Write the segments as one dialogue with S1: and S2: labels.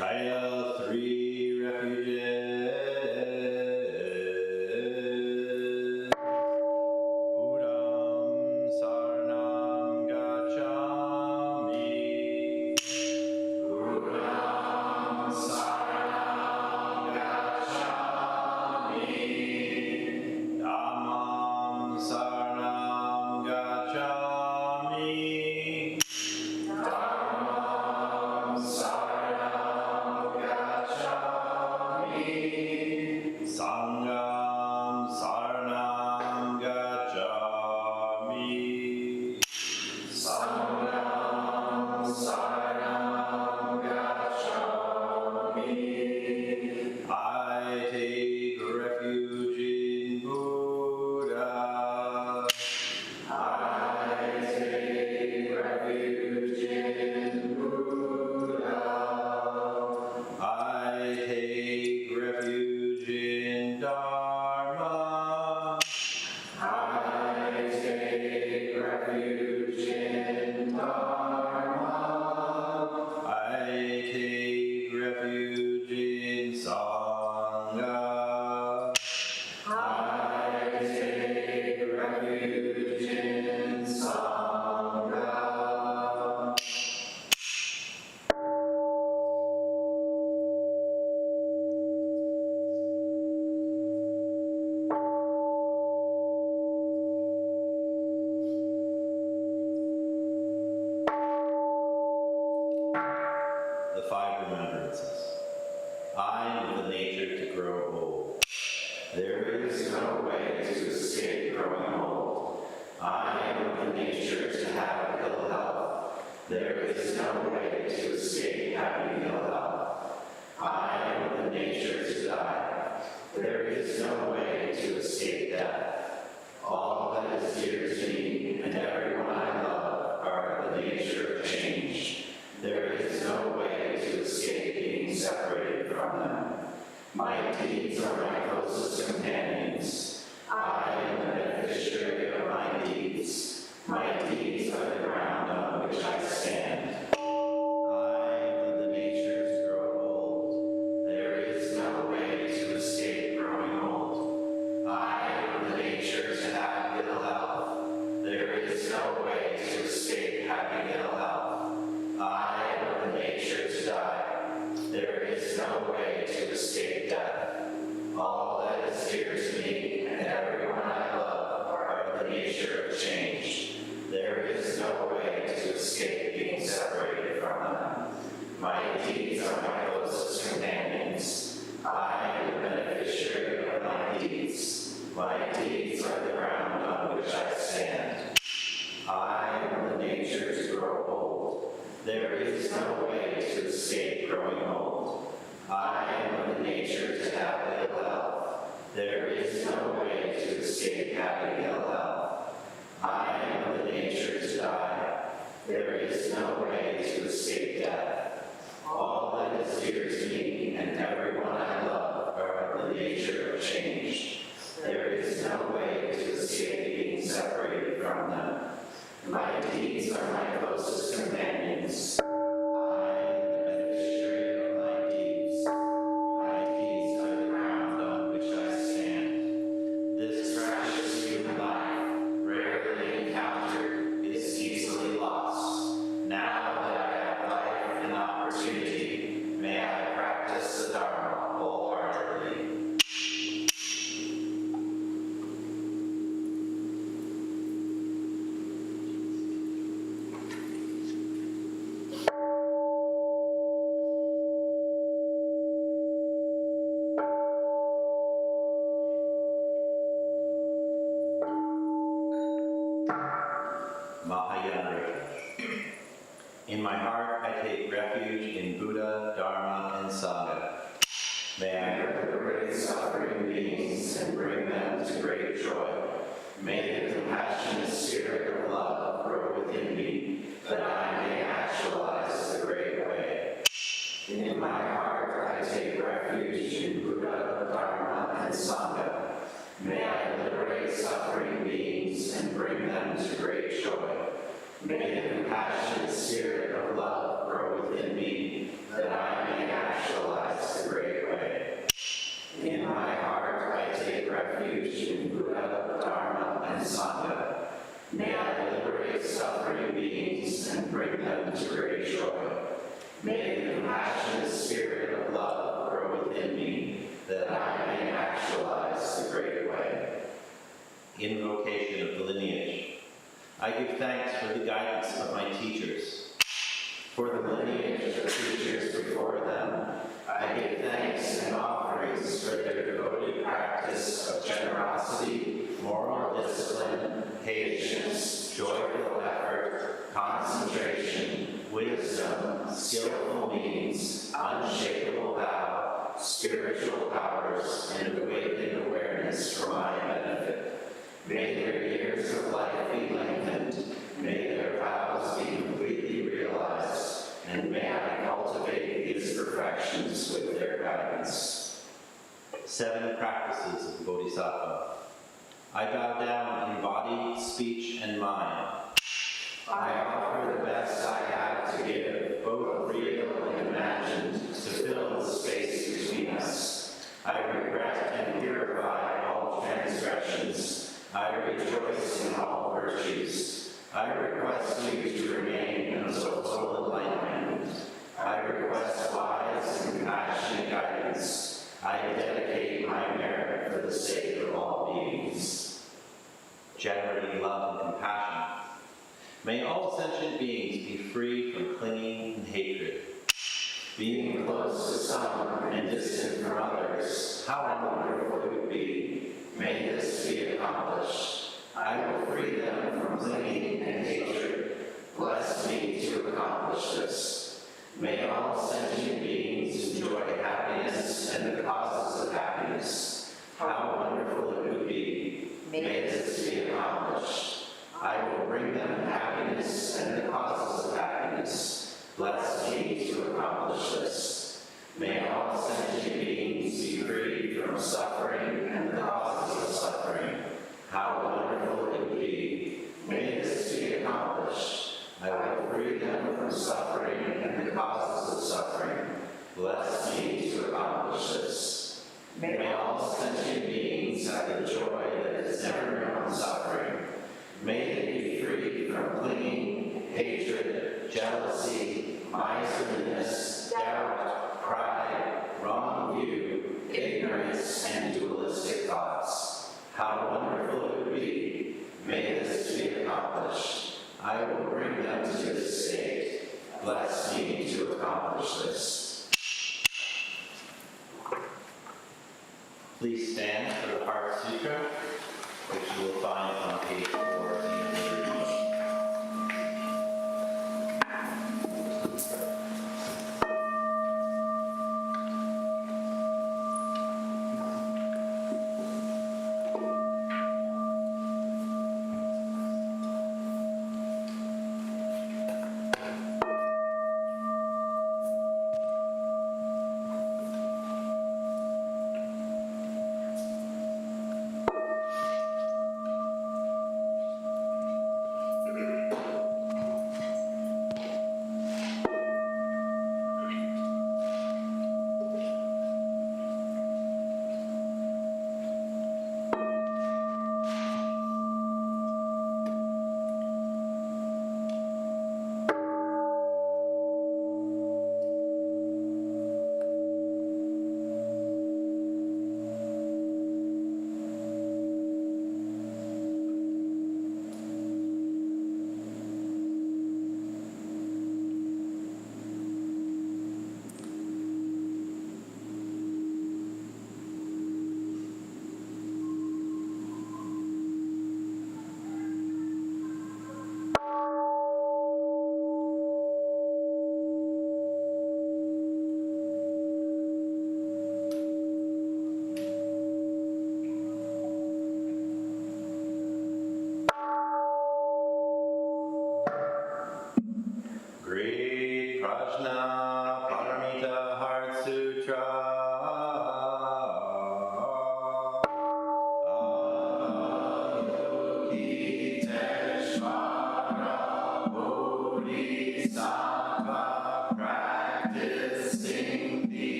S1: Kaya 3 refuges. Buddham Saranam Gacchami. Buddham Saranam Gacchami. Dhammam Saranam Gacchami. Dhammam Saranam Gacchami. Sangham Saranam Gacchami. Sangham Saranam Gacchami. I take refuge in Buddha. I take refuge in Buddha. I take refuge in Dharma. I take refuge in Dharma. I take refuge in Sangha. I take refuge in Sangha. The 5 remembrances. I am of the nature to grow old. There is no way to escape growing old. I am of the nature to have ill health. There is no way to escape having ill health. I am of the nature to die. There is no way to escape death. All that is dear to me and everyone I love are of the nature of change. There is no way to escape being separated from them. My deeds are my closest companions. I am the beneficiary of my deeds. My deeds are the ground on which I stand. I am of the nature to grow old. There is no way to escape growing old. I am of the nature to have ill health. There is no way to escape having ill health. I am of the nature to die. There is no way to escape death. All that is dear to me and everyone I love are of the nature of change. There is no way to escape being separated from them. My deeds are my closest companions. I am the beneficiary of my deeds. My deeds are the ground on which I stand. I am of the nature to grow old. There is no way to escape growing old. I am of the nature to have ill health. There is no way to escape having ill health. I am of the nature to die. There is no way to escape death. All that is dear to me and everyone I love are of the nature of change. There is no way to escape being separated from them. My deeds are my closest companions. I am the beneficiary of my deeds. My deeds are the ground on which I stand. This precious human life, rarely encountered, is easily lost. Now that I have life and opportunity, may I practice the Dharma wholeheartedly. Mahayana Refuge. In my heart, I take refuge in Buddha, Dharma, and Sangha. May I liberate suffering beings and bring them to great joy. May the compassionate spirit of love grow within me, that I may actualize the great way. In my heart, I take refuge in Buddha, Dharma, and Sangha. May I liberate suffering beings and bring them to great joy. May the compassionate spirit of love grow within me, that I may actualize great suffering beings and bring them to great joy. May the compassionate spirit of love grow within me, that I may actualize the great way. Invocation of the lineage. I give thanks for the guidance of my teachers. For the lineage of teachers before them, I give thanks and offerings for their devoted practice of generosity, moral discipline, patience, joyful effort, concentration, wisdom, skillful means, unshakable vow, spiritual powers, and awakened awareness for my benefit. May their years of life be lengthened, may their vows be completely realized, and may I cultivate these perfections with their guidance. 7 practices of the Bodhisattva. I bow down in body, speech, and mind. I offer the best I have to give, both real and imagined, to fill the space between us. I regret and purify all transgressions. I rejoice in all virtues. I request you to remain in total enlightenment. I request wise and compassionate guidance. I dedicate my merit for the sake of all beings. Generating love and compassion. May all sentient beings be free from clinging and hatred. Being close to some and distant from others, how wonderful it would be. May this be accomplished. I will free them from clinging and hatred. Bless me to accomplish this. May all sentient beings enjoy happiness and the causes of happiness. How wonderful it would be. May this be accomplished. I will bring them happiness and the causes of happiness. Bless me to accomplish this. May all sentient beings be free from suffering and the causes of suffering. How wonderful it would be. May this be accomplished. I will free them from suffering and the causes of suffering. Bless me to accomplish this. May all sentient beings have the joy that has never known suffering. May they be free from clinging, hatred, jealousy, miserliness, doubt, pride, wrong view, ignorance, and dualistic thoughts. How wonderful it would be. May this be accomplished. I will bring them to this state. Bless me to accomplish this. Please stand for the Heart Sutra, which you will find on page 4 of the Unity.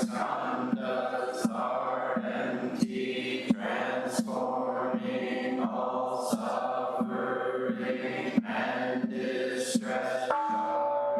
S1: skandhas are empty, transforming all suffering and distress.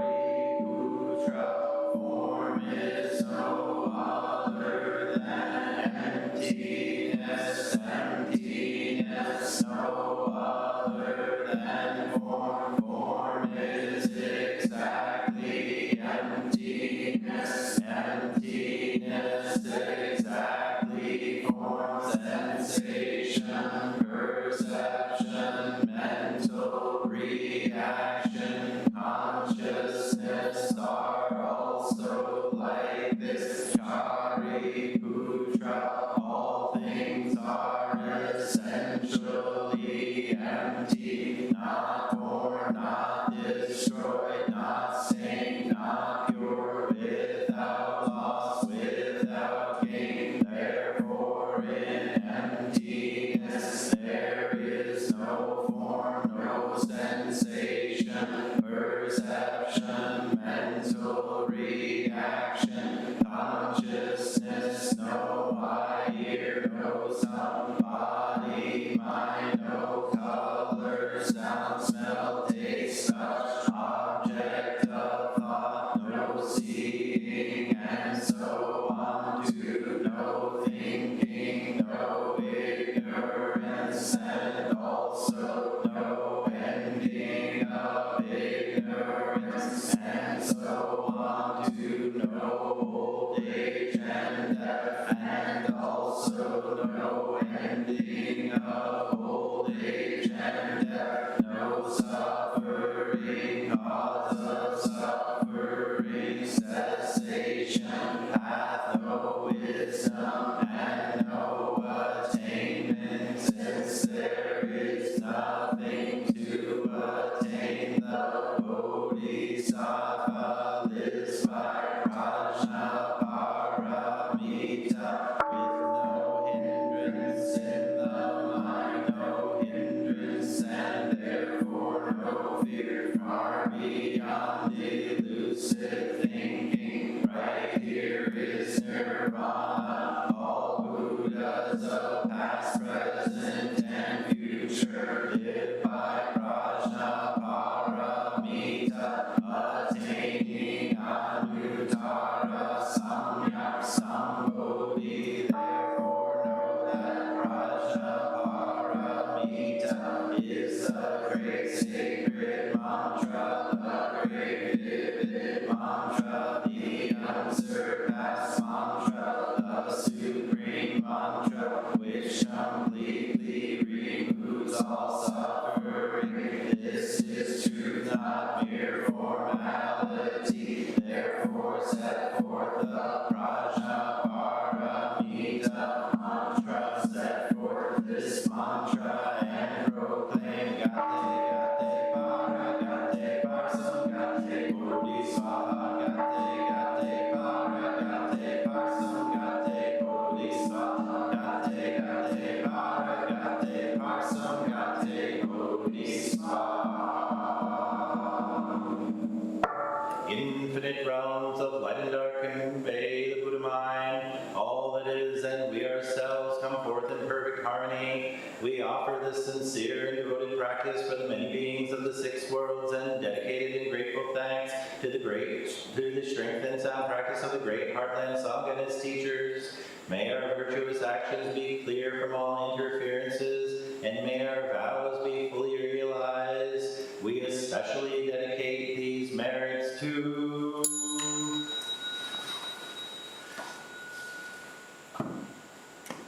S1: Shariputra, form is no other than emptiness, emptiness, no other than form. Form is exactly emptiness, emptiness exactly form. Sensation, perception, mental reaction, consciousness are also like this. Shariputra, all things are essentially empty, not born, not destroyed, not stained, not pure, without loss, without gain. Therefore in emptiness there is no form, no sensation, perception, mental reaction, consciousness, no eye, ear, no sound, body, mind, no color, sound, smell, taste, touch, object of thought, no seeing, and so on to no thinking, no ignorance, and also no ending of ignorance, and so on to no old age and death, and also no ending of old age and death, no suffering, cause of suffering, cessation, hath no wisdom, and no attainment, since there is nothing to attain. The Bodhisattva lives by Prajnaparamita, with no hindrance in the mind, no hindrance, and therefore no fear, far beyond elusive thinking. Right here is nirvana. All Buddhas of past, present, and future live by Prajnaparamita, attaining Anuttara Samyak Sambodhi. Therefore know that Prajnaparamita is the great sacred mantra, the great vivid mantra, the unsurpassed mantra, the supreme mantra, which completely removes all suffering. This is truth, not mere formality. Therefore set forth the Prajnaparamita mantra, set forth this mantra and proclaim Gate Gate Para Gate Parsam Gate Bodhisvaha Gate Gate Para Gate Parsam Gate Bodhisvaha Gate Gate Para Gate Parsam Gate Bodhisvaha. Infinite realms of light and dark convey the Buddha mind. All that is and we ourselves come forth in perfect harmony. We offer this sincere and devoted practice for the many beings of the six worlds, and dedicated and grateful thanks to the strength and sound practice of the great Heartland Sangha and its teachers. May our virtuous actions be clear from all interferences, and may our vows be fully realized. We especially dedicate these merits to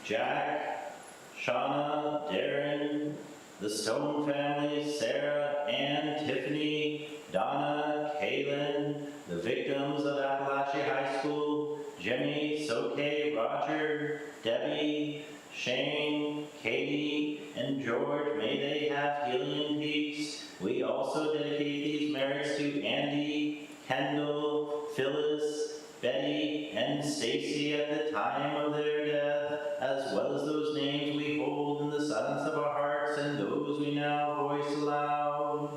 S1: Jack, Shauna, Darren, the Stone family, Sarah, Ann, Tiffany, Donna, Kaylin, the victims of Appalachia High School, Jimmy, Soke, Roger, Debbie, Shane, Katie, and George. May they have healing and peace. We also dedicate these merits to Andy, Kendall, Phyllis, Betty, and Stacy at the time of their death, as well as those names we hold in the silence of our hearts and those we now voice aloud.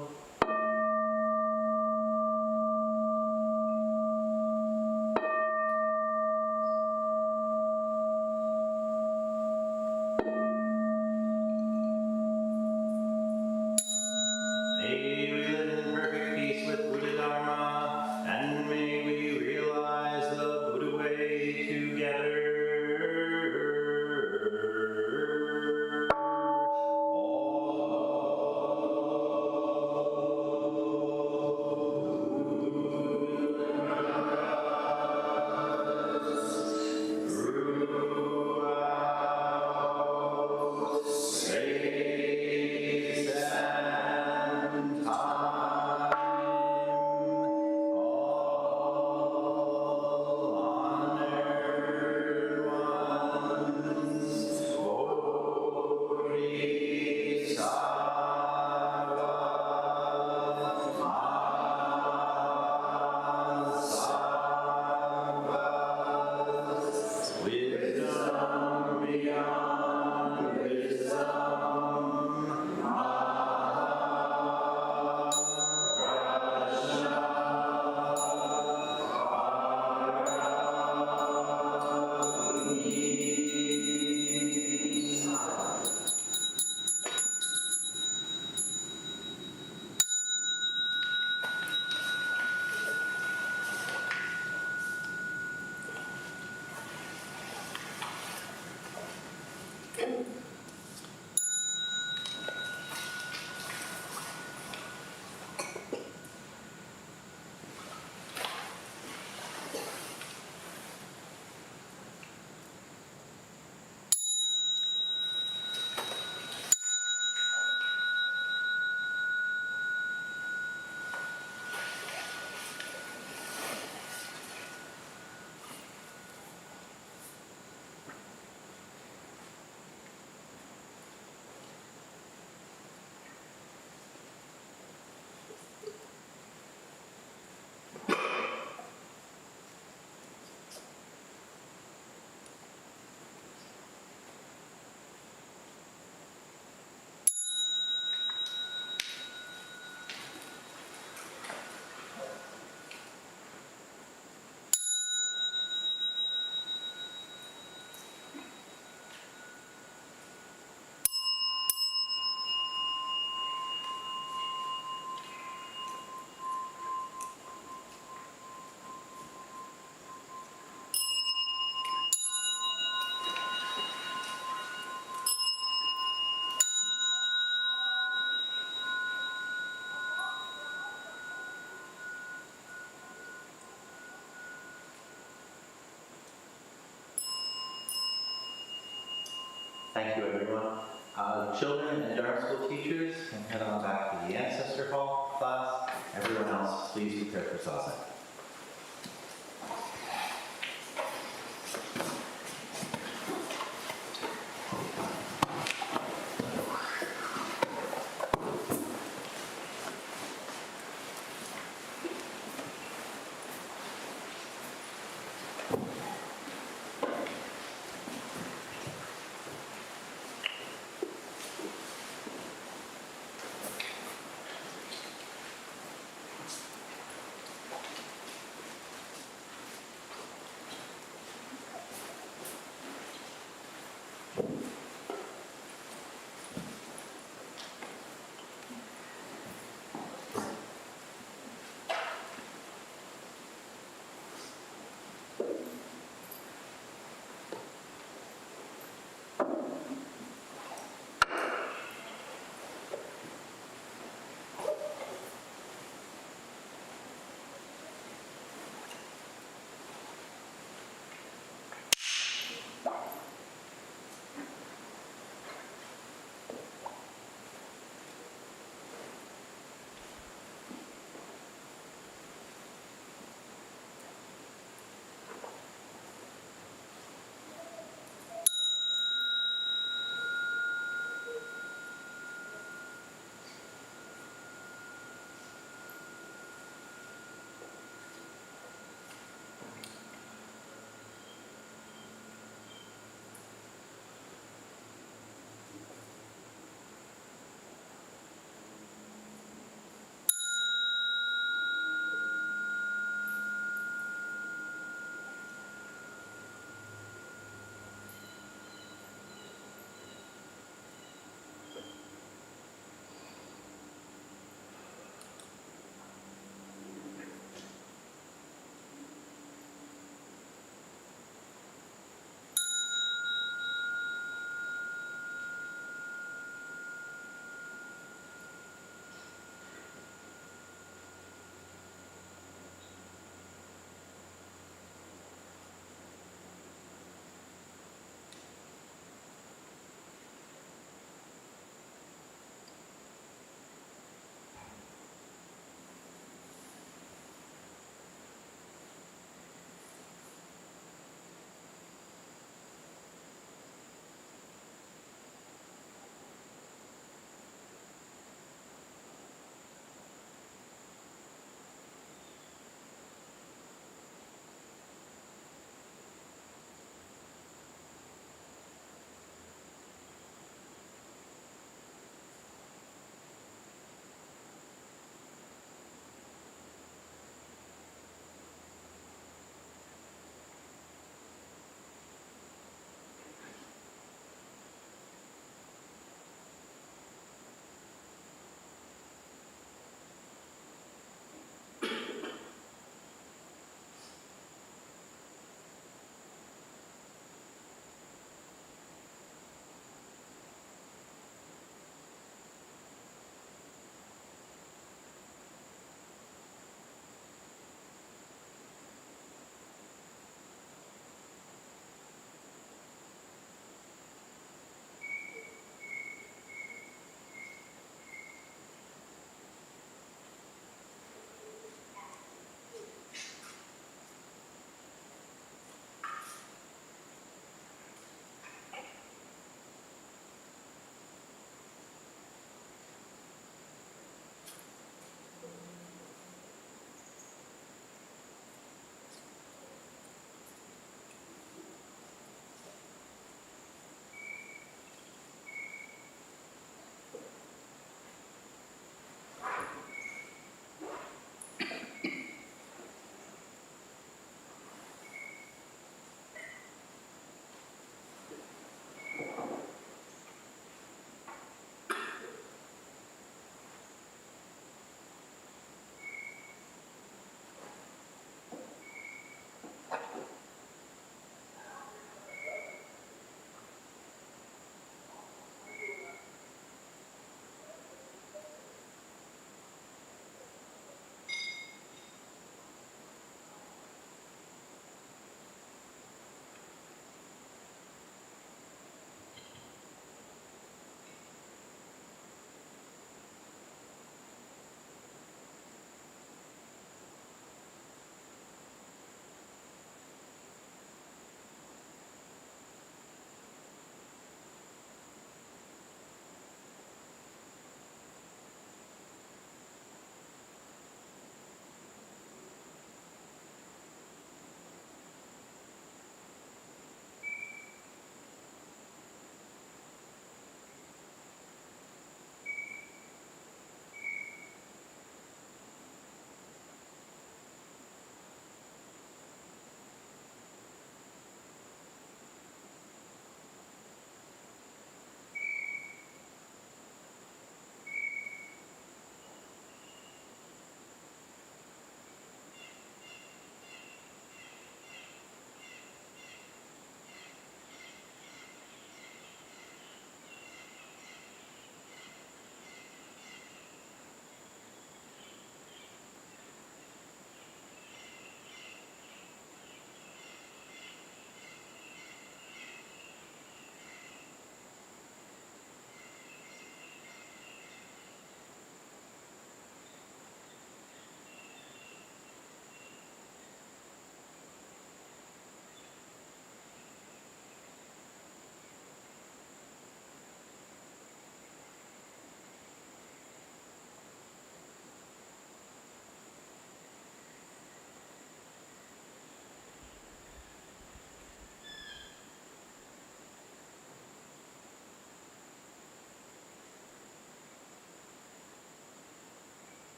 S1: Thank you, everyone. Children and Dharma school teachers can head on back to the Ancestor Hall class. Everyone else, please prepare for satsang.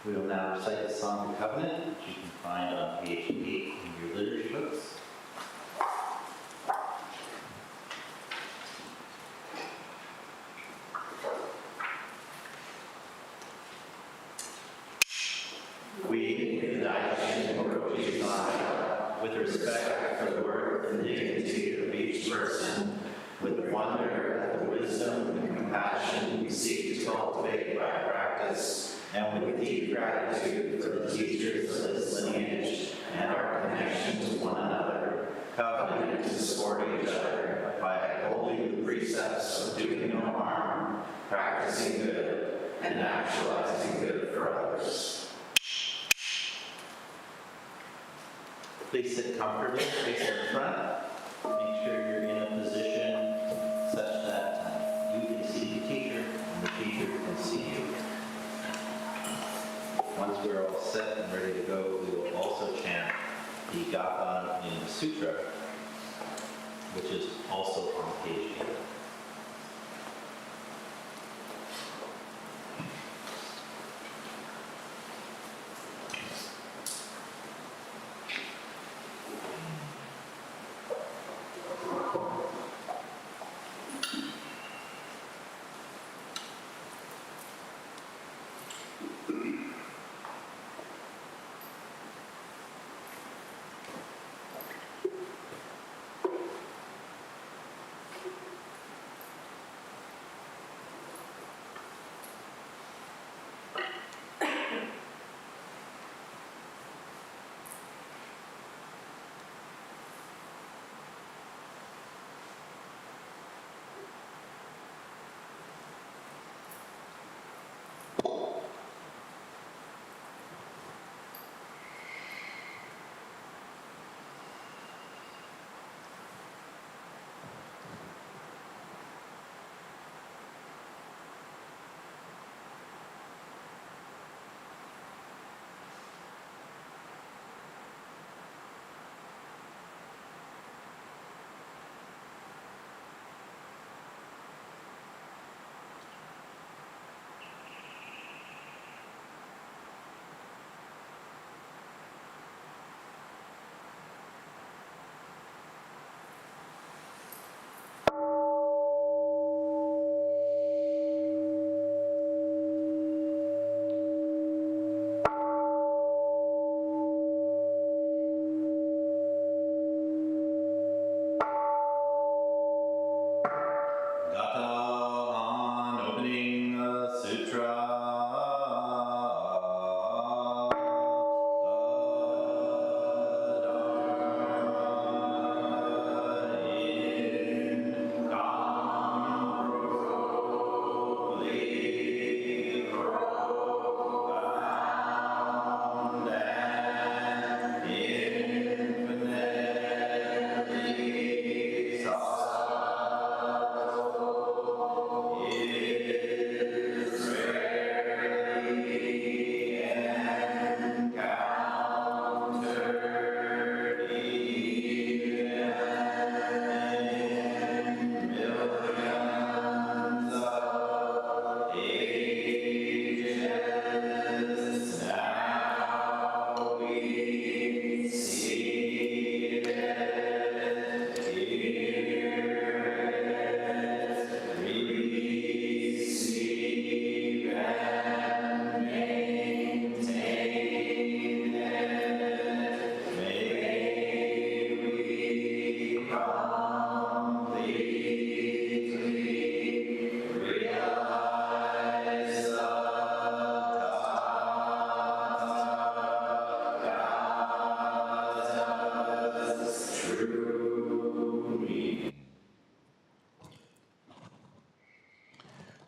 S1: We will now recite the Song of Covenant, which you can find on page 8 in your liturgy books. We, in thy name, approach you, God, with respect for the worth and dignity of each person, with wonder at the wisdom and compassion we seek to cultivate by practice, and with deep gratitude for the teachers of this lineage and our connection to one another, covenant to support each other by upholding the precepts of doing no harm, practicing good, and actualizing good for others. Please sit comfortably, facing the front. Make sure you're in a position such that you can see the teacher and the teacher can see you. Once we're all set and ready to go, we will also chant the Gatha in the Sutra, which is also on page 8. Gatha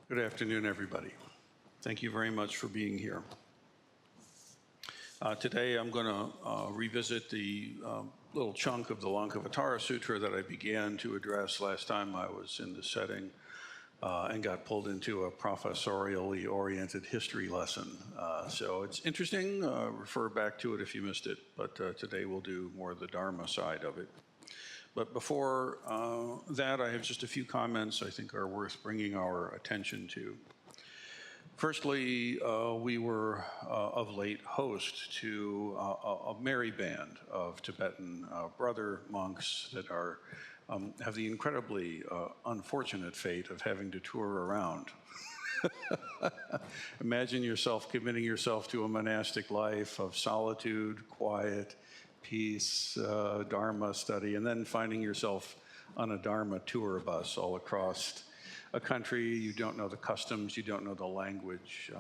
S2: Good afternoon, everybody. Thank you very much for being here. Today I'm going to revisit the little chunk of the Lankavatara Sutra that I began to address last time I was in the setting and got pulled into a professorially oriented history lesson. So it's interesting, refer back to it if you missed it, but today we'll do more of the Dharma side of it. But before that, I have just a few comments I think are worth bringing our attention to. Firstly, we were of late host to a merry band of Tibetan brother monks that are have the incredibly unfortunate fate of having to tour around. Imagine yourself committing yourself to a monastic life of solitude, quiet, peace, Dharma study, and then finding yourself on a Dharma tour bus all across a country. You don't know the customs, you don't know the language.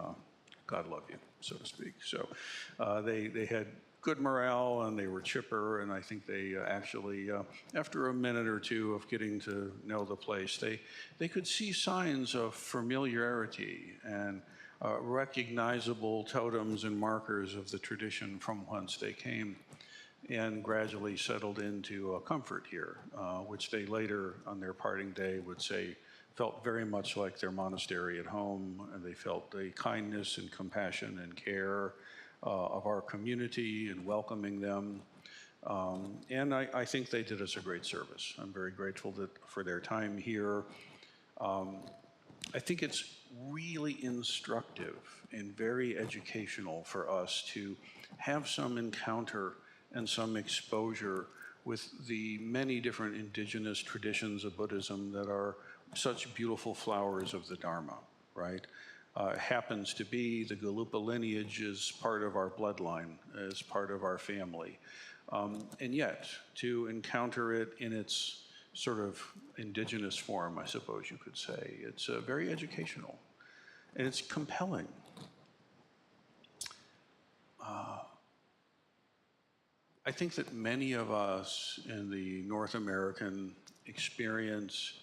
S2: God love you, so to speak. So they had good morale and they were chipper, and I think they actually, after a minute or two of getting to know the place, they could see signs of familiarity and recognizable totems and markers of the tradition from whence they came, and gradually settled into a comfort here, which they later on their parting day would say felt very much like their monastery at home, and they felt the kindness and compassion and care of our community and welcoming them. And I think they did us a great service. I'm very grateful for their time here. I think it's really instructive and very educational for us to have some encounter and some exposure with the many different indigenous traditions of Buddhism that are such beautiful flowers of the Dharma, right? Happens to be the Galupa lineage is part of our bloodline, is part of our family. And yet, to encounter it in its sort of indigenous form, I suppose you could say, it's very educational and it's compelling. I think that many of us in the North American experience,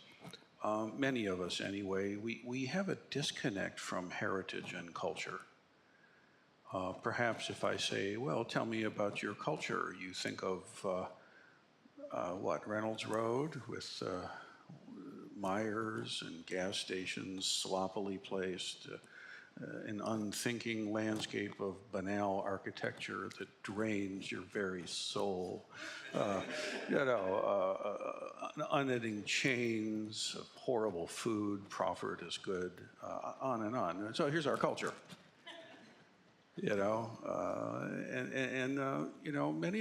S2: many of us anyway, we have a disconnect from heritage and culture. Perhaps if I say, well, tell me about your culture, you think of what, Reynolds Road with Myers and gas stations sloppily placed, an unthinking landscape of banal architecture that drains your very soul, unending chains of horrible food proffered as good, on and on. And so here's our culture. Many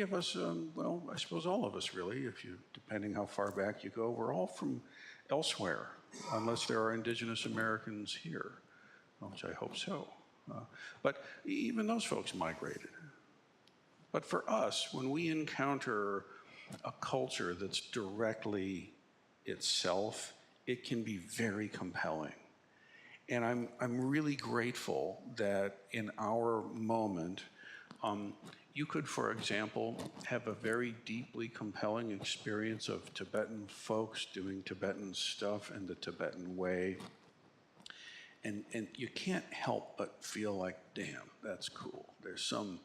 S2: of us, well, I suppose all of us really, depending how far back you go, we're all from elsewhere, unless there are indigenous Americans here, which I hope so. But even those folks migrated. But for us, when we encounter a culture that's directly itself, it can be very compelling. And I'm really grateful that in our moment, you could, for example, have a very deeply compelling experience of Tibetan folks doing Tibetan stuff in the Tibetan way. And you can't help but feel like, damn, that's cool. There's some,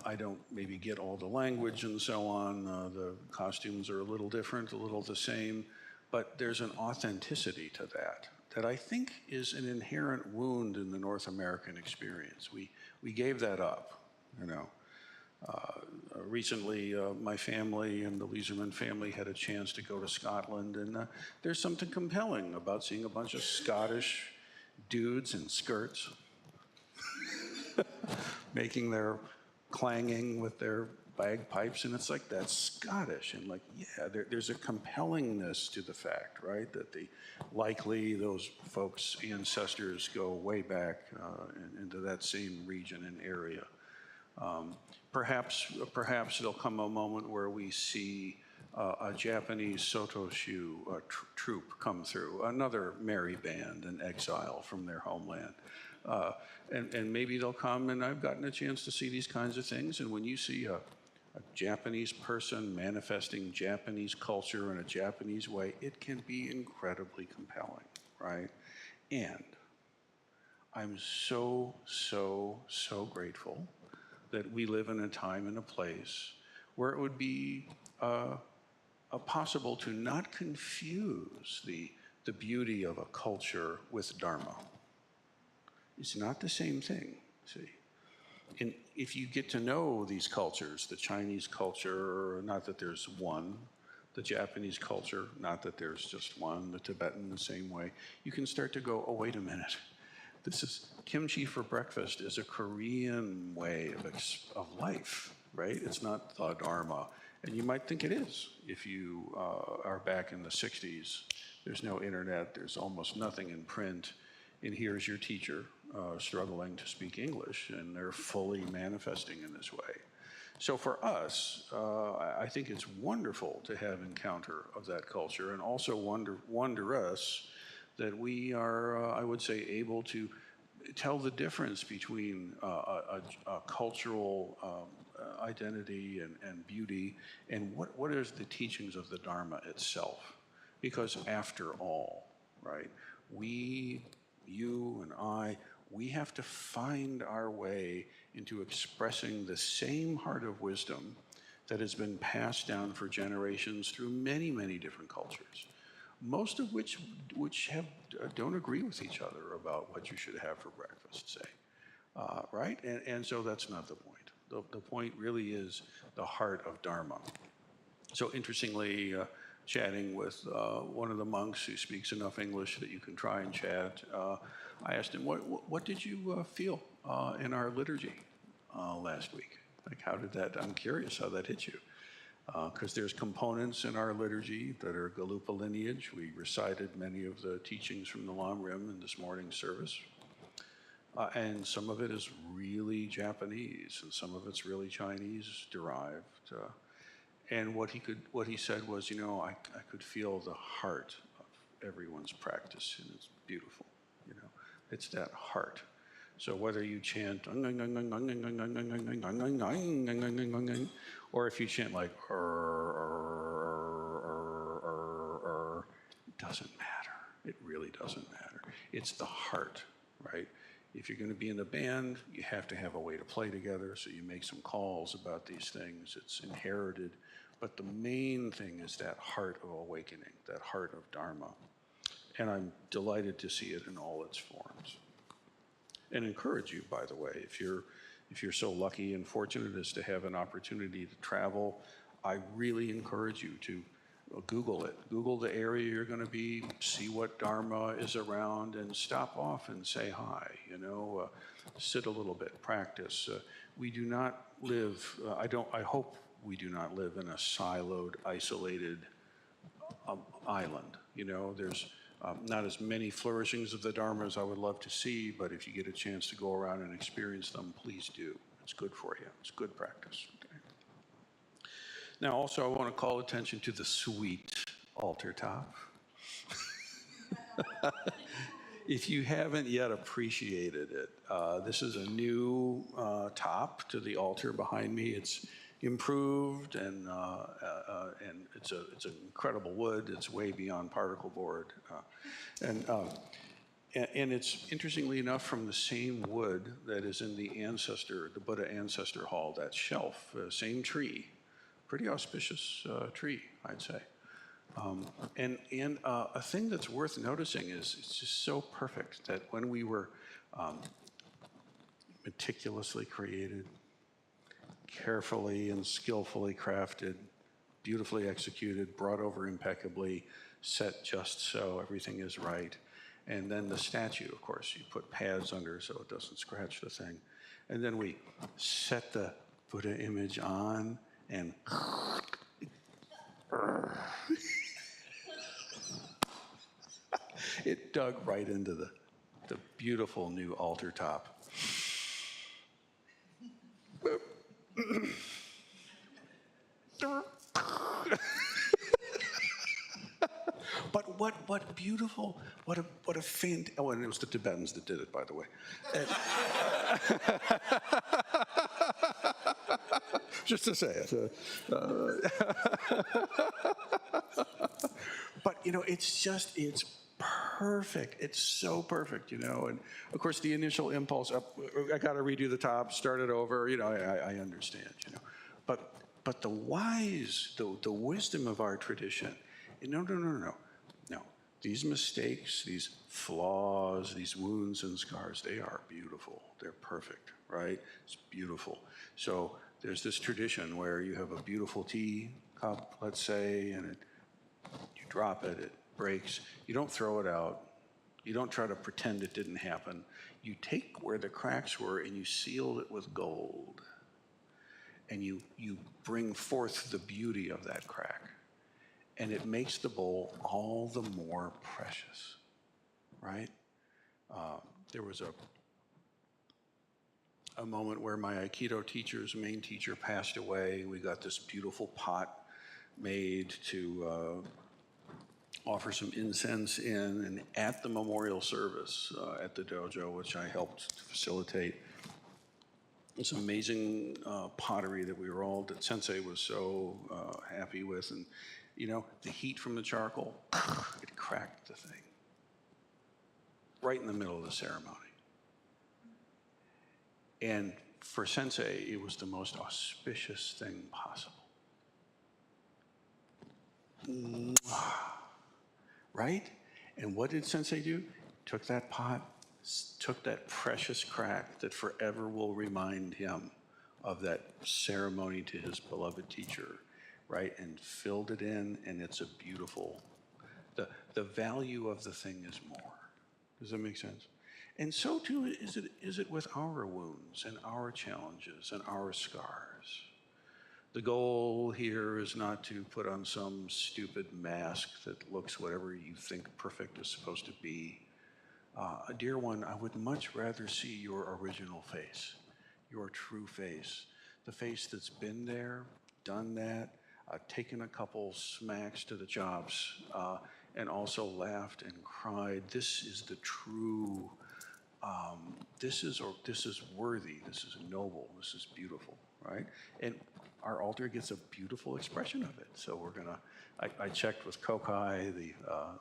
S2: I don't maybe get all the language and so on. The costumes are a little different, a little the same, but there's an authenticity to that I think is an inherent wound in the North American experience. We gave that up, Recently, my family and the Leiserman family had a chance to go to Scotland, and there's something compelling about seeing a bunch of Scottish dudes in skirts making their clanging with their bagpipes, and it's like, that's Scottish, and like, yeah, there's a compellingness to the fact, right, that likely those folks' ancestors go way back into that same region and area. Perhaps there'll come a moment where we see a Japanese Sotoshu troupe come through, another merry band in exile from their homeland. And maybe they'll come, and I've gotten a chance to see these kinds of things, and when you see a Japanese person manifesting Japanese culture in a Japanese way, it can be incredibly compelling, right? And I'm so, so, so grateful that we live in a time and a place where it would be possible to not confuse the beauty of a culture with Dharma. It's not the same thing, see. And if you get to know these cultures, the Chinese culture, not that there's one, the Japanese culture, not that there's just one, the Tibetan the same way, you can start to go, oh, wait a minute. This is kimchi for breakfast is a Korean way of life, right? It's not the Dharma. And you might think it is if you are back in the 60s. There's no internet, there's almost nothing in print. And here's your teacher struggling to speak English, and they're fully manifesting in this way. So for us, I think it's wonderful to have encounter of that culture, and also wonder us that we are, I would say, able to tell the difference between a cultural identity and beauty and what is the teachings of the Dharma itself. Because after all, right, we, you and I, we have to find our way into expressing the same heart of wisdom that has been passed down for generations through many, many different cultures, most of which don't agree with each other about what you should have for breakfast, say, right? And so that's not the point. The point really is the heart of Dharma. So interestingly, chatting with one of the monks who speaks enough English that you can try and chat, I asked him, what did you feel in our liturgy last week? Like, how did that, I'm curious how that hit you. Because there's components in our liturgy that are Galupa lineage. We recited many of the teachings from the Lam Rim in this morning's service. And some of it is really Japanese, and some of it's really Chinese derived. And what he said was, I could feel the heart of everyone's practice, and it's beautiful. It's that heart. So whether you chant or if you chant like it doesn't matter. It really doesn't matter. It's the heart, right? If you're going to be in a band, you have to have a way to play together, so you make some calls about these things. It's inherited. But the main thing is that heart of awakening, that heart of Dharma. And I'm delighted to see it in all its forms. And encourage you, by the way, if you're so lucky and fortunate as to have an opportunity to travel, I really encourage you to Google it. Google the area you're going to be, see what Dharma is around, and stop off and say hi, sit a little bit, practice. We do not live, I hope we do not live in a siloed, isolated island. There's not as many flourishings of the Dharma as I would love to see, but if you get a chance to go around and experience them, please do. It's good for you. It's good practice. Okay. Now, also, I want to call attention to the sweet altar top. If you haven't yet appreciated it, this is a new top to the altar behind me. It's improved, and it's an incredible wood. It's way beyond particle board, and it's interestingly enough from the same wood that is in the Buddha ancestor hall. That shelf, same tree, pretty auspicious tree, I'd say. And a thing that's worth noticing is it's just so perfect that when we were meticulously created, carefully and skillfully crafted, beautifully executed, brought over impeccably, set just so everything is right. And then the statue, of course, you put pads under so it doesn't scratch the thing. And then we set the Buddha image on and it dug right into the beautiful new altar top. But what beautiful, what a oh, and it was the Tibetans that did it, by the way. Just to say it. But it's perfect. It's so perfect, you know. And of course, the initial impulse, I got to redo the top, start it over. You know, I understand, you know. But the the wisdom of our tradition. No, no, no, no, no. These mistakes, these flaws, these wounds and scars, they are beautiful. They're perfect, right? It's beautiful. So there's this tradition where you have a beautiful tea cup, let's say, and you drop it, it breaks. You don't throw it out. You don't try to pretend it didn't happen. You take where the cracks were and you seal it with gold. And you bring forth the beauty of that crack. And it makes the bowl all the more precious, right? There was a moment where my Aikido teacher's main teacher passed away. We got this beautiful pot made to offer some incense in, and at the memorial service at the dojo, which I helped facilitate, this amazing pottery that that Sensei was so happy with, and you know, the heat from the charcoal, it cracked the thing right in the middle of the ceremony. And for Sensei, it was the most auspicious thing possible. Right? And what did Sensei do? Took that pot, took that precious crack that forever will remind him of that ceremony to his beloved teacher, right? And filled it in, and it's a beautiful, the value of the thing is more. Does that make sense? And so too is it with our wounds and our challenges and our scars. The goal here is not to put on some stupid mask that looks whatever you think perfect is supposed to be. Dear one, I would much rather see your original face, your true face, the face that's been there, done that, taken a couple smacks to the chops, and also laughed and cried. This is the true, this is worthy, this is noble, this is beautiful, right? And our altar gets a beautiful expression of it. So we're gonna, I checked with Kokai,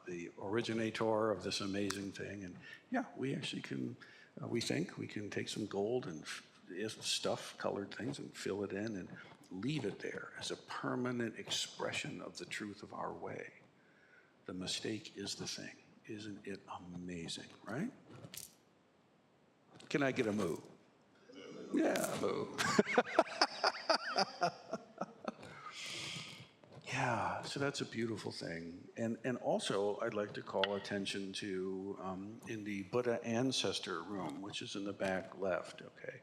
S2: the originator of this amazing thing, and yeah, we actually can, we think we can take some gold and stuff colored things and fill it in and leave it there as a permanent expression of the truth of our way. The mistake is the thing. Isn't it amazing, right? Can I get a moo? Yeah, moo. Yeah, so that's a beautiful thing. And also, I'd like to call attention to, in the Buddha ancestor room, which is in the back left, okay?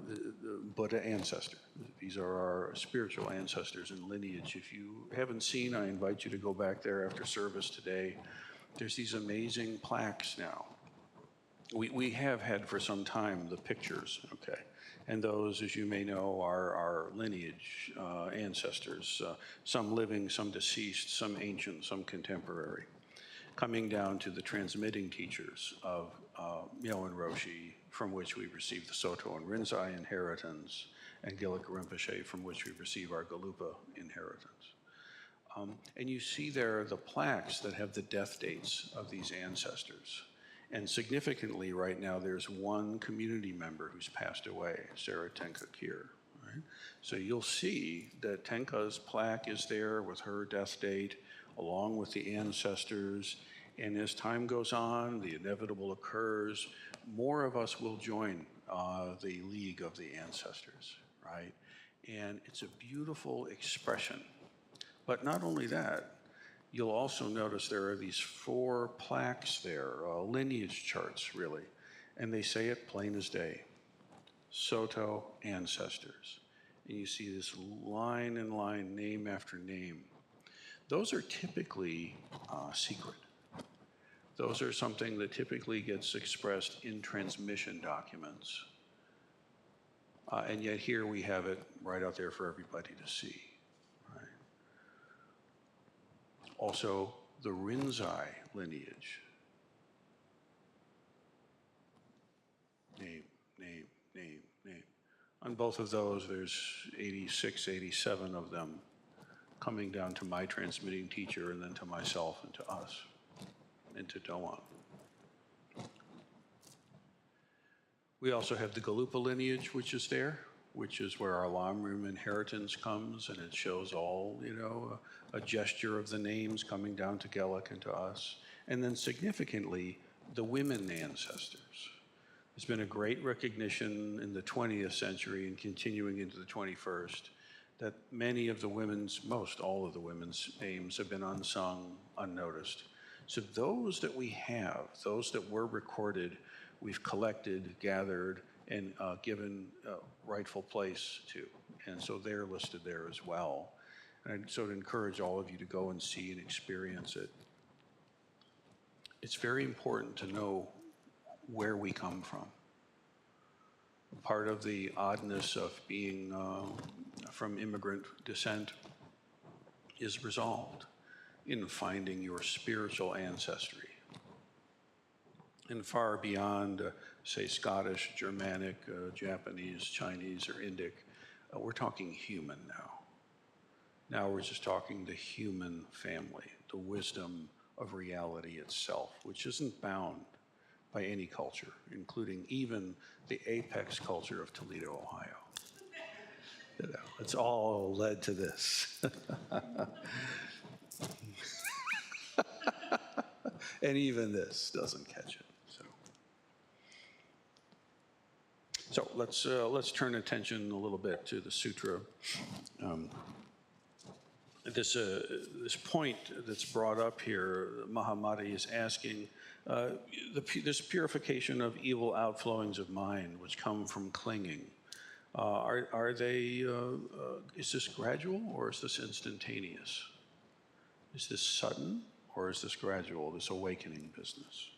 S2: The Buddha ancestor. These are our spiritual ancestors and lineage. If you haven't seen, I invite you to go back there after service today. There's these amazing plaques now. We have had for some time the pictures, okay? And those, as you may know, are our lineage ancestors, some living, some deceased, some ancient, some contemporary, coming down to the transmitting teachers of Rinsen Roshii, from which we receive the Soto and Rinzai inheritance, and Gilika Rinpoche, from which we receive our Galupa inheritance. And you see there the plaques that have the death dates of these ancestors. And significantly right now, there's one community member who's passed away, Sarah Tenka Kier. Right? So you'll see that Tenka's plaque is there with her death date, along with the ancestors. And as time goes on, the inevitable occurs, more of us will join the League of the Ancestors, right? And it's a beautiful expression. But not only that, you'll also notice there are these 4 plaques there, lineage charts, really. And they say it plain as day. Soto ancestors. And you see this line in line, name after name. Those are typically secret. Those are something that typically gets expressed in transmission documents. And yet here we have it right out there for everybody to see. Right? Also, the Rinzai lineage. Name, name, name, name. On both of those, there's 86, 87 of them coming down to my transmitting teacher and then to myself and to us. into Doan. We also have the Galupa lineage, which is there, which is where our Lamrim inheritance comes, and it shows all, a gesture of the names coming down to Gelik and to us. And then significantly, the women ancestors. There's been a great recognition in the 20th century and continuing into the 21st that many of the most all of the women's names have been unsung, unnoticed. So those that we have, those that were recorded, we've collected, gathered, and given rightful place to. And so they're listed there as well. And so I'd encourage all of you to go and see and experience it. It's very important to know where we come from. Part of the oddness of being from immigrant descent is resolved in finding your spiritual ancestry. And far beyond, say, Scottish, Germanic, Japanese, Chinese, or Indic, we're talking human now. Now we're just talking the human family, the wisdom of reality itself, which isn't bound by any culture, including even the apex culture of Toledo, Ohio. It's all led to this. And even this doesn't catch it. So let's turn attention a little bit to the sutra. This point that's brought up here, Mahamati is asking, this purification of evil outflowings of mind, which come from clinging, are they? Is this gradual or is this instantaneous? Is this sudden or is this gradual? This awakening business.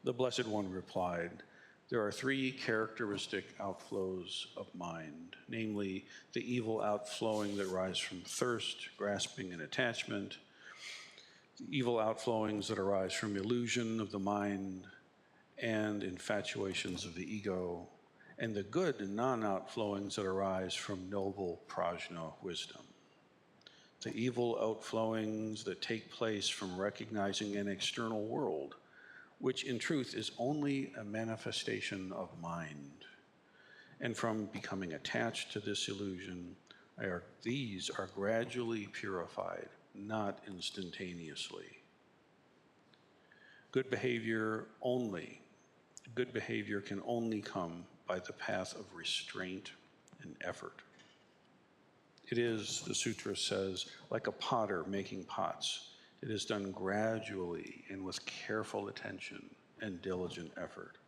S2: The Blessed One replied, there are three characteristic outflows of mind, namely the evil outflowing that arise from thirst, grasping, and attachment, the evil outflowings that arise from illusion of the mind and infatuations of the ego, and the good and non-outflowings that arise from noble prajna wisdom. The evil outflowings that take place from recognizing an external world, which in truth is only a manifestation of mind, and from becoming attached to this illusion, these are gradually purified, not instantaneously. Good behavior can only come by the path of restraint and effort. It is, the sutra says, like a potter making pots. It is done gradually and with careful attention and diligent effort.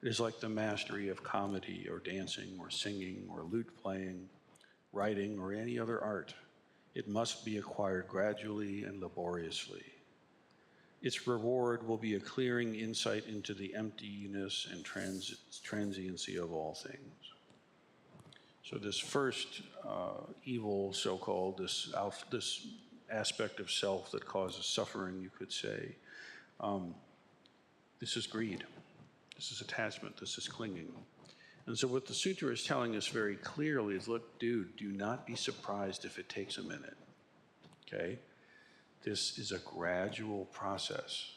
S2: It is like the mastery of comedy or dancing or singing or lute playing, writing, or any other art. It must be acquired gradually and laboriously. Its reward will be a clearing insight into the emptiness and transiency of all things. So this first evil, so-called, this aspect of self that causes suffering, you could say, this is greed, this is attachment, this is clinging. And so what the sutra is telling us very clearly is, look, dude, do not be surprised if it takes a minute, okay? This is a gradual process.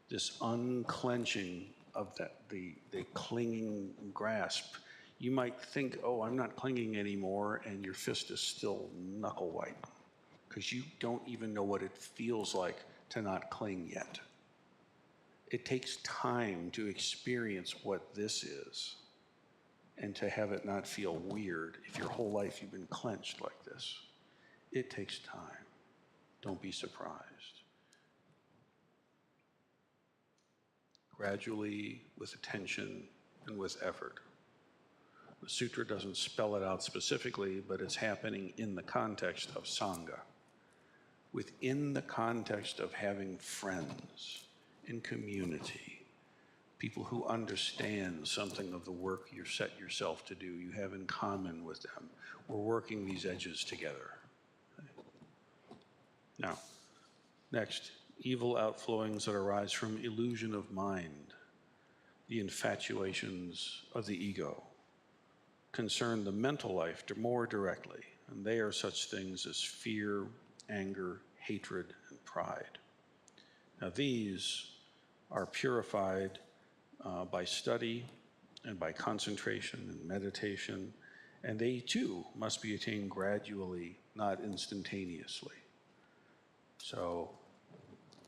S2: This unclenching of the clinging grasp. You might think, oh, I'm not clinging anymore, and your fist is still knuckle white, because you don't even know what it feels like to not cling yet. It takes time to experience what this is and to have it not feel weird if your whole life you've been clenched like this. It takes time. Don't be surprised. Gradually, with attention and with effort. The sutra doesn't spell it out specifically, but it's happening in the context of Sangha, within the context of having friends in community, people who understand something of the work you set yourself to do, you have in common with them. We're working these edges together. Now, next, evil outflowings that arise from illusion of mind, the infatuations of the ego, concern the mental life more directly, and they are such things as fear, anger, hatred, and pride. Now, these are purified by study and by concentration and meditation, and they too must be attained gradually, not instantaneously. So,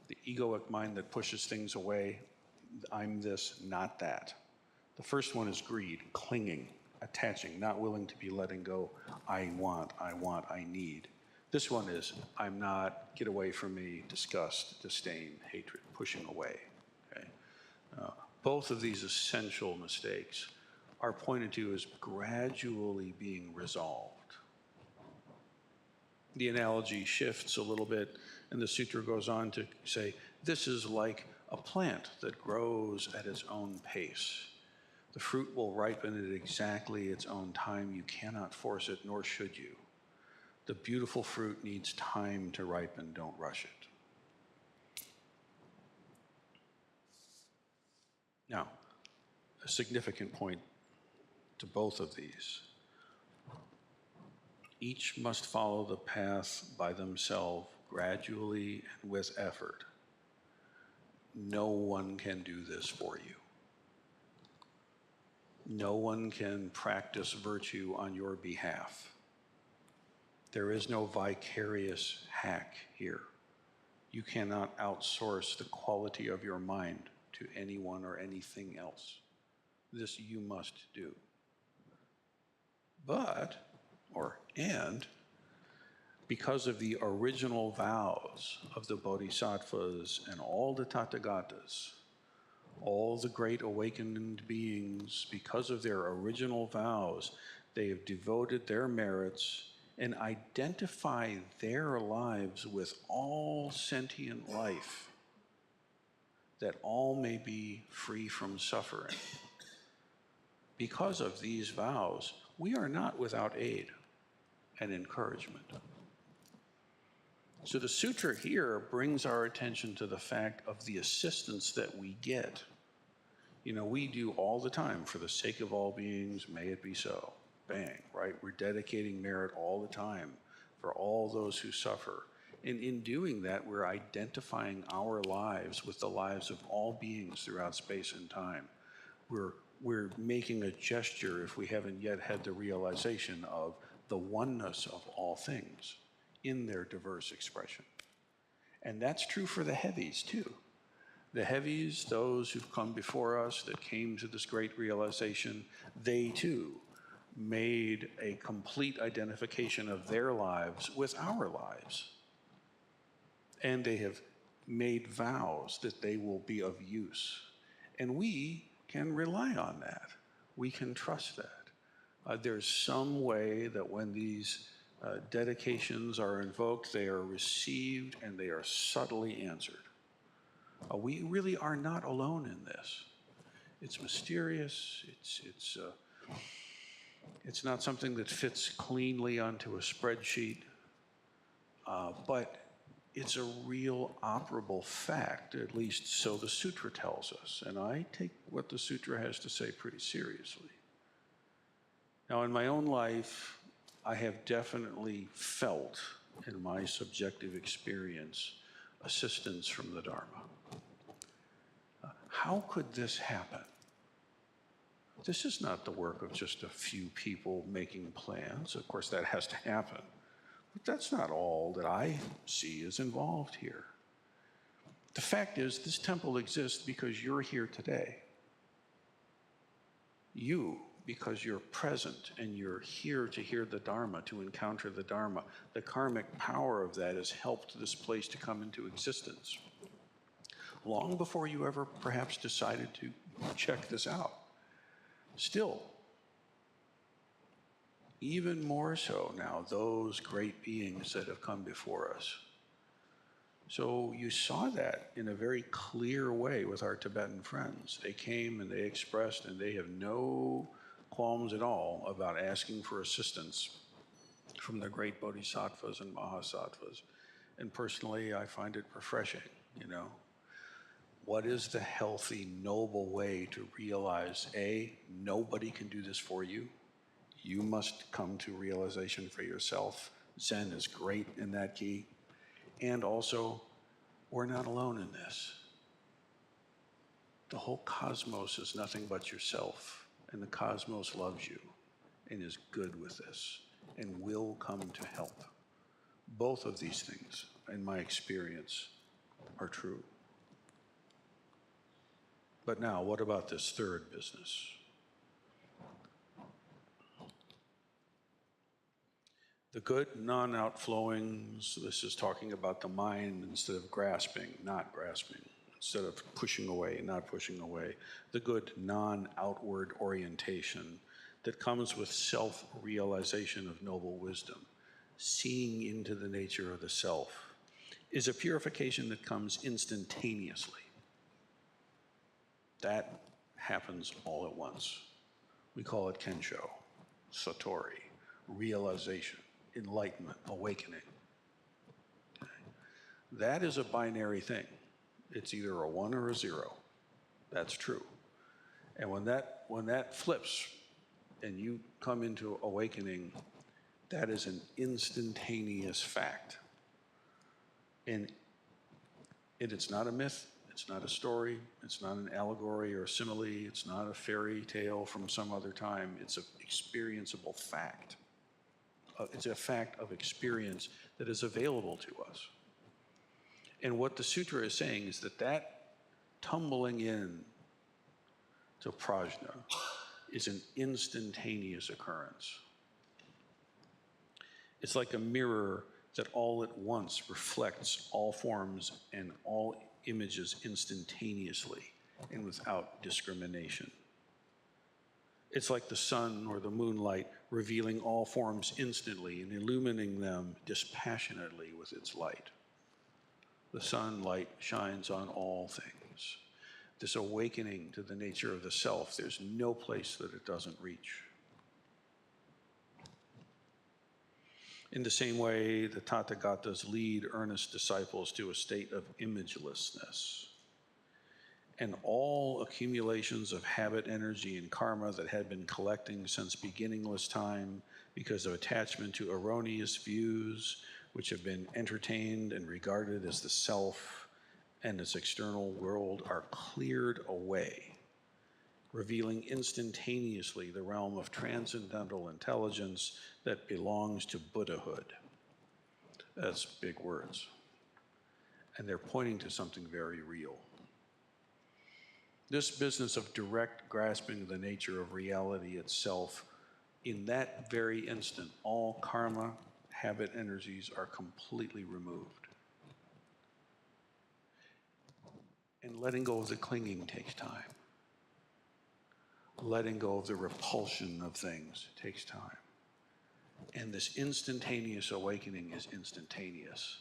S2: the egoic mind that pushes things away, I'm this, not that. The first one is greed, clinging, attaching, not willing to be letting go. I want, I need. This one is, I'm not, get away from me, disgust, disdain, hatred, pushing away. Okay? Both of these essential mistakes are pointed to as gradually being resolved. The analogy shifts a little bit, and the sutra goes on to say, this is like a plant that grows at its own pace. The fruit will ripen at exactly its own time. You cannot force it, nor should you. The beautiful fruit needs time to ripen. Don't rush it. Now, a significant point to both of these. Each must follow the path by themselves, gradually and with effort. No one can do this for you. No one can practice virtue on your behalf. There is no vicarious hack here. You cannot outsource the quality of your mind to anyone or anything else. This you must do. And because of the original vows of the bodhisattvas and all the tathagatas, all the great awakened beings, because of their original vows, they have devoted their merits and identify their lives with all sentient life, that all may be free from suffering. Because of these vows, we are not without aid and encouragement. So the sutra here brings our attention to the fact of the assistance that we get. You know, we do all the time, for the sake of all beings, may it be so. Bang, right? We're dedicating merit all the time for all those who suffer. And in doing that, we're identifying our lives with the lives of all beings throughout space and time. We're making a gesture, if we haven't yet had the realization of the oneness of all things in their diverse expression. And that's true for the heavies too. The heavies, those who've come before us that came to this great realization, they too made a complete identification of their lives with our lives. And they have made vows that they will be of use. And we can rely on that. We can trust that. There's some way that when these dedications are invoked, they are received and they are subtly answered. We really are not alone in this. It's mysterious. It's not something that fits cleanly onto a spreadsheet, but it's a real operable fact, at least so the sutra tells us. And I take what the sutra has to say pretty seriously. Now, in my own life, I have definitely felt, in my subjective experience, assistance from the Dharma. How could this happen? This is not the work of just a few people making plans. Of course, that has to happen. But that's not all that I see is involved here. The fact is, this temple exists because you're here today. You, because you're present and you're here to hear the Dharma, to encounter the Dharma. The karmic power of that has helped this place to come into existence. Long before you ever perhaps decided to check this out. Still, even more so now, those great beings that have come before us. So you saw that in a very clear way with our Tibetan friends. They came and they expressed, and they have no qualms at all about asking for assistance from the great bodhisattvas and mahasattvas. And personally, I find it refreshing, you know. What is the healthy, noble way to realize, A, nobody can do this for you. You must come to realization for yourself. Zen is great in that key. And also, we're not alone in this. The whole cosmos is nothing but yourself, and the cosmos loves you and is good with this and will come to help. Both of these things, in my experience, are true. But now, what about this third business? The good non-outflowings, this is talking about the mind instead of grasping, not grasping, instead of pushing away, not pushing away. The good non-outward orientation that comes with self-realization of noble wisdom, seeing into the nature of the self, is a purification that comes instantaneously. That happens all at once. We call it Kensho, Satori, realization, enlightenment, awakening. Okay. That is a binary thing. It's either a 1 or a 0. That's true. And when that flips and you come into awakening, that is an instantaneous fact. And it's not a myth, it's not a story, it's not an allegory or a simile, it's not a fairy tale from some other time. It's an experienceable fact. It's a fact of experience that is available to us. And what the sutra is saying is that tumbling in to prajna is an instantaneous occurrence. It's like a mirror that all at once reflects all forms and all images instantaneously and without discrimination. It's like the sun or the moonlight revealing all forms instantly and illumining them dispassionately with its light. The sunlight shines on all things. This awakening to the nature of the self, there's no place that it doesn't reach. In the same way, the Tathagatas lead earnest disciples to a state of imagelessness. And all accumulations of habit, energy, and karma that had been collecting since beginningless time because of attachment to erroneous views, which have been entertained and regarded as the self and its external world, are cleared away, revealing instantaneously the realm of transcendental intelligence that belongs to Buddhahood. That's big words. And they're pointing to something very real. This business of direct grasping the nature of reality itself, in that very instant, all karma, habit, energies are completely removed. And letting go of the clinging takes time. Letting go of the repulsion of things takes time. And this instantaneous awakening is instantaneous.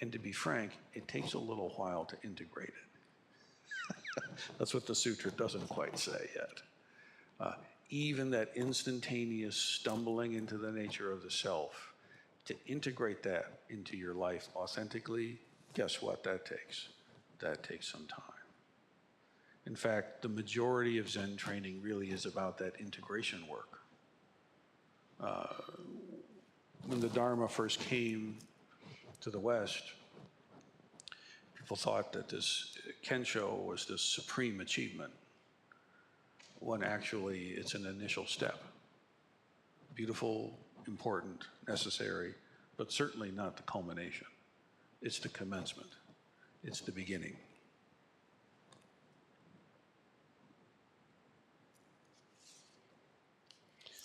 S2: And to be frank, it takes a little while to integrate it. That's what the sutra doesn't quite say yet. Even that instantaneous stumbling into the nature of the self, to integrate that into your life authentically, guess what that takes? That takes some time. In fact, the majority of Zen training really is about that integration work. When the Dharma first came to the West, people thought that this Kensho was this supreme achievement, when actually it's an initial step. Beautiful, important, necessary, but certainly not the culmination. It's the commencement. It's the beginning.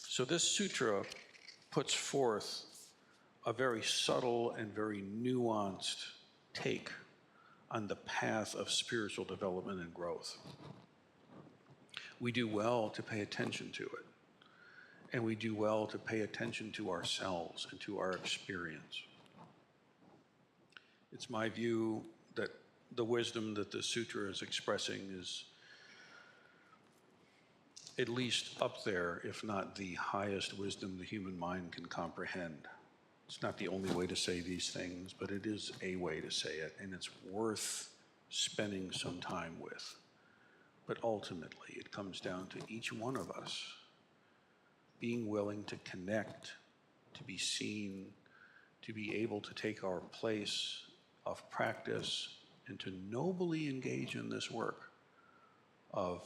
S2: So this sutra puts forth a very subtle and very nuanced take on the path of spiritual development and growth. We do well to pay attention to it, and we do well to pay attention to ourselves and to our experience. It's my view that the wisdom that the sutra is expressing is at least up there, if not the highest wisdom the human mind can comprehend. It's not the only way to say these things, but it is a way to say it, and it's worth spending some time with. But ultimately, it comes down to each one of us being willing to connect, to be seen, to be able to take our place of practice and to nobly engage in this work of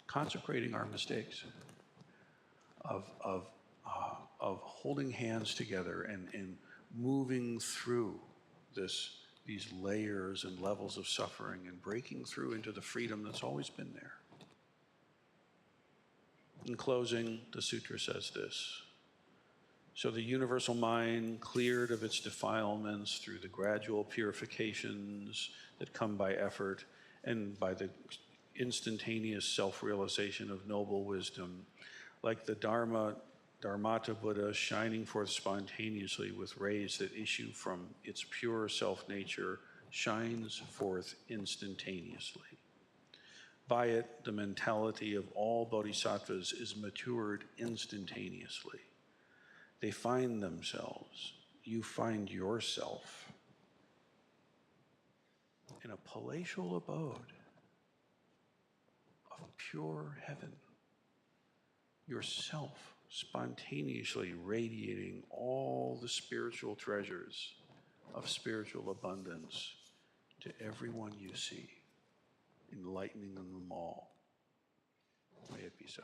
S2: consecrating our mistakes, of holding hands together and moving through these layers and levels of suffering and breaking through into the freedom that's always been there. In closing, the sutra says this: so the universal mind, cleared of its defilements through the gradual purifications that come by effort and by the instantaneous self-realization of noble wisdom, like the Dharmata Buddha shining forth spontaneously with rays that issue from its pure self-nature, shines forth instantaneously. By it, the mentality of all bodhisattvas is matured instantaneously. They find themselves, you find yourself in a palatial abode of pure heaven, yourself spontaneously radiating all the spiritual treasures of spiritual abundance to everyone you see, enlightening them all. May it be so.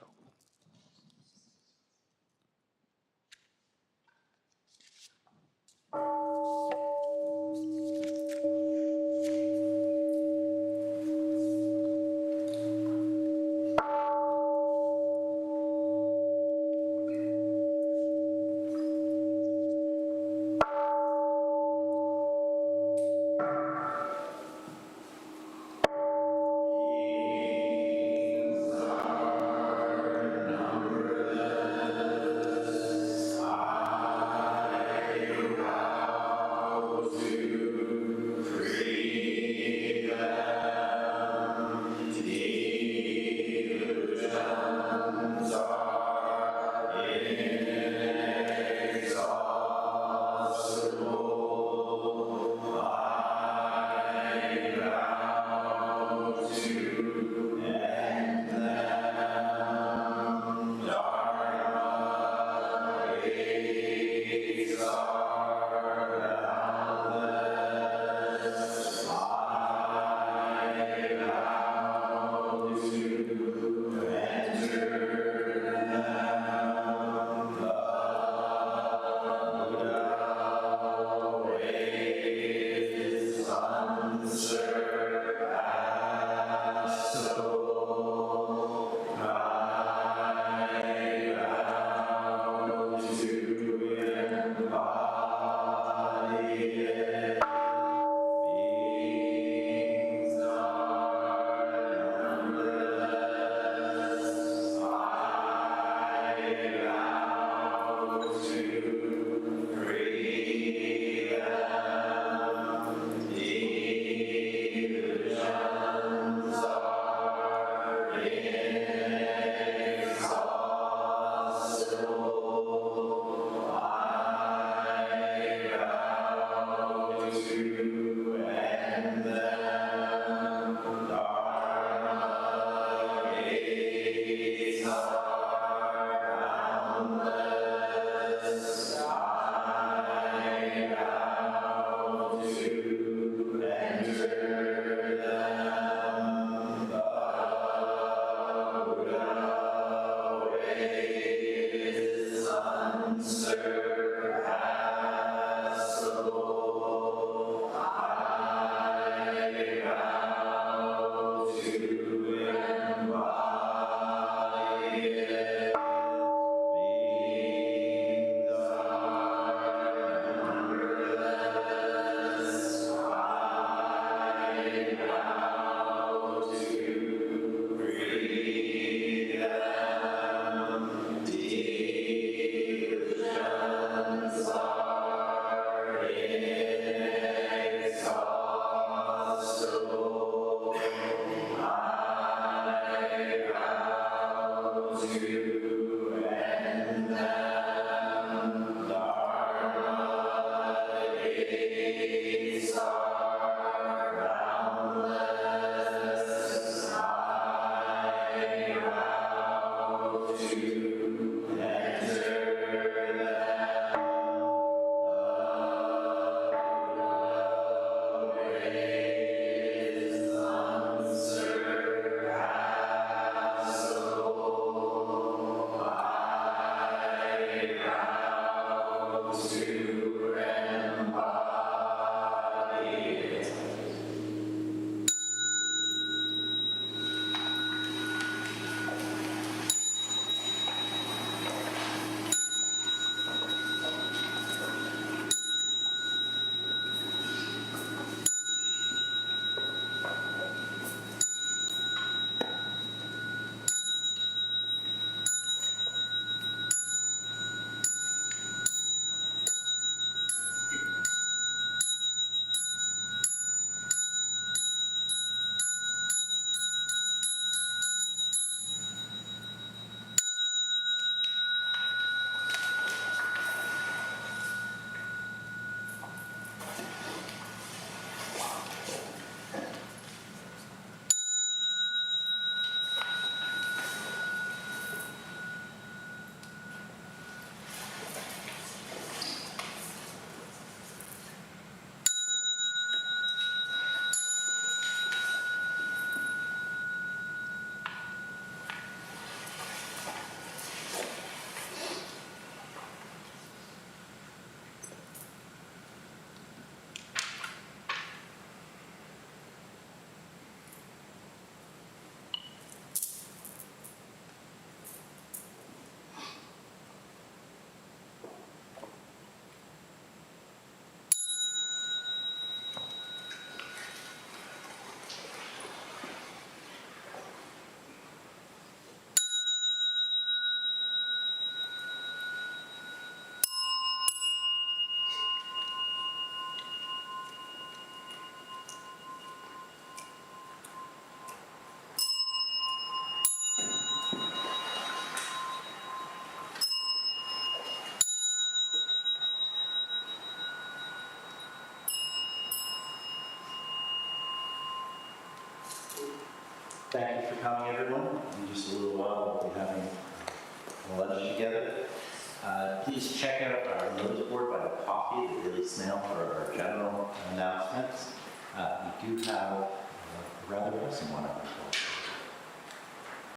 S1: coming, everyone. In just a little while, we'll be having lunch together. Please check out our notice board by the coffee, the Daily Snail, for our general announcements. We do have a rather pressing one up before.